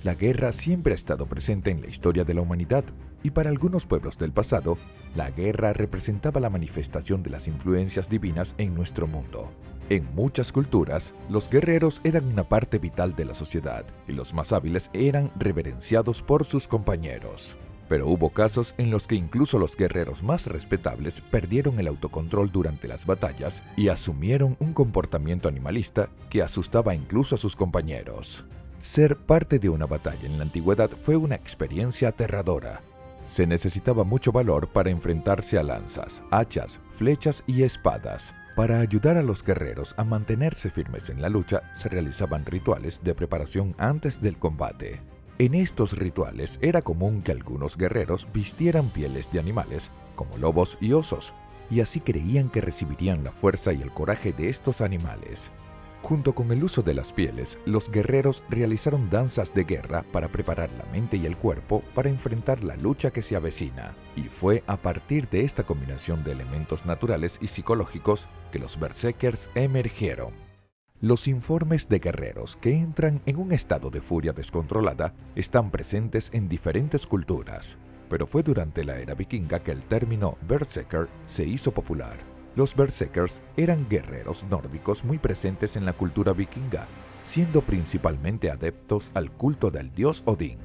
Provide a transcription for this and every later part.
La guerra siempre ha estado presente en la historia de la humanidad, y para algunos pueblos del pasado, la guerra representaba la manifestación de las influencias divinas en nuestro mundo. En muchas culturas, los guerreros eran una parte vital de la sociedad, y los más hábiles eran reverenciados por sus compañeros. Pero hubo casos en los que incluso los guerreros más respetables perdieron el autocontrol durante las batallas y asumieron un comportamiento animalista que asustaba incluso a sus compañeros. Ser parte de una batalla en la antigüedad fue una experiencia aterradora. Se necesitaba mucho valor para enfrentarse a lanzas, hachas, flechas y espadas. Para ayudar a los guerreros a mantenerse firmes en la lucha, se realizaban rituales de preparación antes del combate. En estos rituales era común que algunos guerreros vistieran pieles de animales, como lobos y osos, y así creían que recibirían la fuerza y el coraje de estos animales. Junto con el uso de las pieles, los guerreros realizaron danzas de guerra para preparar la mente y el cuerpo para enfrentar la lucha que se avecina. Y fue a partir de esta combinación de elementos naturales y psicológicos que los berserkers emergieron. Los informes de guerreros que entran en un estado de furia descontrolada están presentes en diferentes culturas, pero fue durante la era vikinga que el término berserker se hizo popular. Los berserkers eran guerreros nórdicos muy presentes en la cultura vikinga, siendo principalmente adeptos al culto del dios Odín.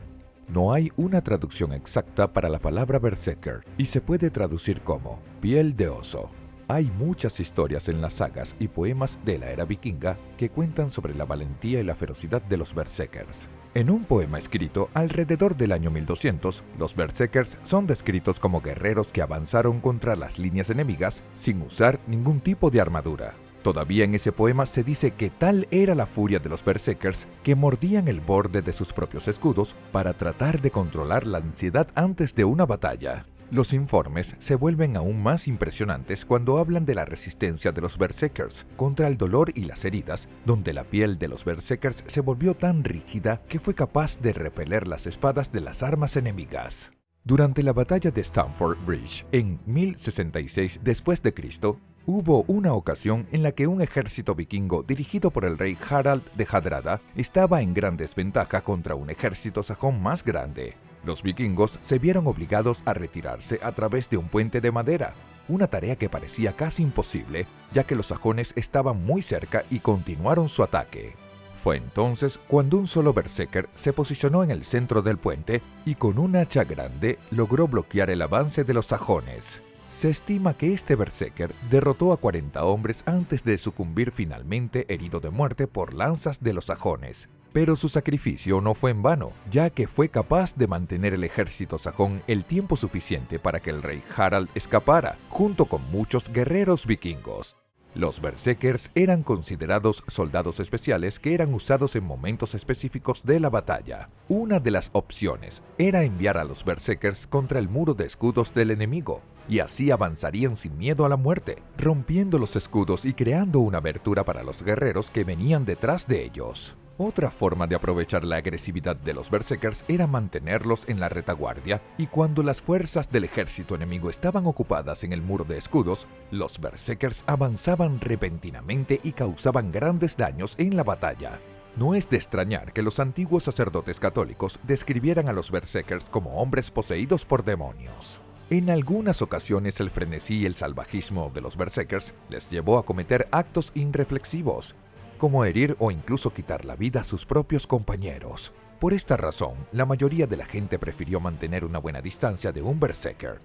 No hay una traducción exacta para la palabra berserker y se puede traducir como piel de oso. Hay muchas historias en las sagas y poemas de la era vikinga que cuentan sobre la valentía y la ferocidad de los berserkers. En un poema escrito alrededor del año 1200, los berserkers son descritos como guerreros que avanzaron contra las líneas enemigas sin usar ningún tipo de armadura. Todavía en ese poema se dice que tal era la furia de los berserkers que mordían el borde de sus propios escudos para tratar de controlar la ansiedad antes de una batalla. Los informes se vuelven aún más impresionantes cuando hablan de la resistencia de los berserkers contra el dolor y las heridas, donde la piel de los berserkers se volvió tan rígida que fue capaz de repeler las espadas de las armas enemigas. Durante la batalla de Stamford Bridge, en 1066 d.C., hubo una ocasión en la que un ejército vikingo dirigido por el rey Harald de Hardrada estaba en gran desventaja contra un ejército sajón más grande. Los vikingos se vieron obligados a retirarse a través de un puente de madera, una tarea que parecía casi imposible, ya que los sajones estaban muy cerca y continuaron su ataque. Fue entonces cuando un solo berserker se posicionó en el centro del puente y con un hacha grande logró bloquear el avance de los sajones. Se estima que este berserker derrotó a 40 hombres antes de sucumbir finalmente herido de muerte por lanzas de los sajones. Pero su sacrificio no fue en vano, ya que fue capaz de mantener el ejército sajón el tiempo suficiente para que el rey Harald escapara, junto con muchos guerreros vikingos. Los berserkers eran considerados soldados especiales que eran usados en momentos específicos de la batalla. Una de las opciones era enviar a los berserkers contra el muro de escudos del enemigo, y así avanzarían sin miedo a la muerte, rompiendo los escudos y creando una abertura para los guerreros que venían detrás de ellos. Otra forma de aprovechar la agresividad de los berserkers era mantenerlos en la retaguardia, y cuando las fuerzas del ejército enemigo estaban ocupadas en el muro de escudos, los berserkers avanzaban repentinamente y causaban grandes daños en la batalla. No es de extrañar que los antiguos sacerdotes católicos describieran a los berserkers como hombres poseídos por demonios. En algunas ocasiones el frenesí y el salvajismo de los berserkers les llevó a cometer actos irreflexivos, como herir o incluso quitar la vida a sus propios compañeros. Por esta razón, la mayoría de la gente prefirió mantener una buena distancia de un berserker.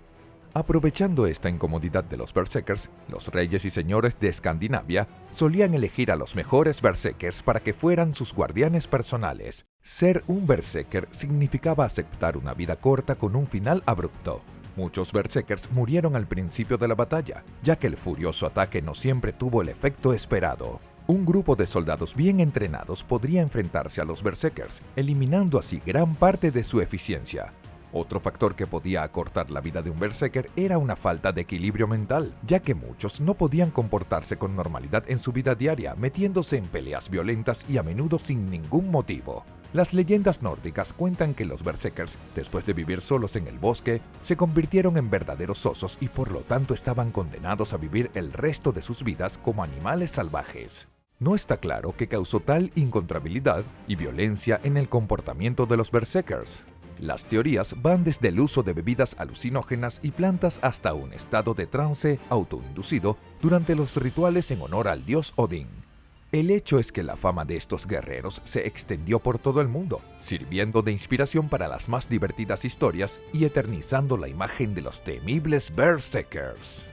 Aprovechando esta incomodidad de los berserkers, los reyes y señores de Escandinavia solían elegir a los mejores berserkers para que fueran sus guardianes personales. Ser un berserker significaba aceptar una vida corta con un final abrupto. Muchos berserkers murieron al principio de la batalla, ya que el furioso ataque no siempre tuvo el efecto esperado. Un grupo de soldados bien entrenados podría enfrentarse a los berserkers, eliminando así gran parte de su eficiencia. Otro factor que podía acortar la vida de un berserker era una falta de equilibrio mental, ya que muchos no podían comportarse con normalidad en su vida diaria, metiéndose en peleas violentas y a menudo sin ningún motivo. Las leyendas nórdicas cuentan que los berserkers, después de vivir solos en el bosque, se convirtieron en verdaderos osos y por lo tanto estaban condenados a vivir el resto de sus vidas como animales salvajes. No está claro qué causó tal incontrabilidad y violencia en el comportamiento de los berserkers. Las teorías van desde el uso de bebidas alucinógenas y plantas hasta un estado de trance autoinducido durante los rituales en honor al dios Odín. El hecho es que la fama de estos guerreros se extendió por todo el mundo, sirviendo de inspiración para las más divertidas historias y eternizando la imagen de los temibles berserkers.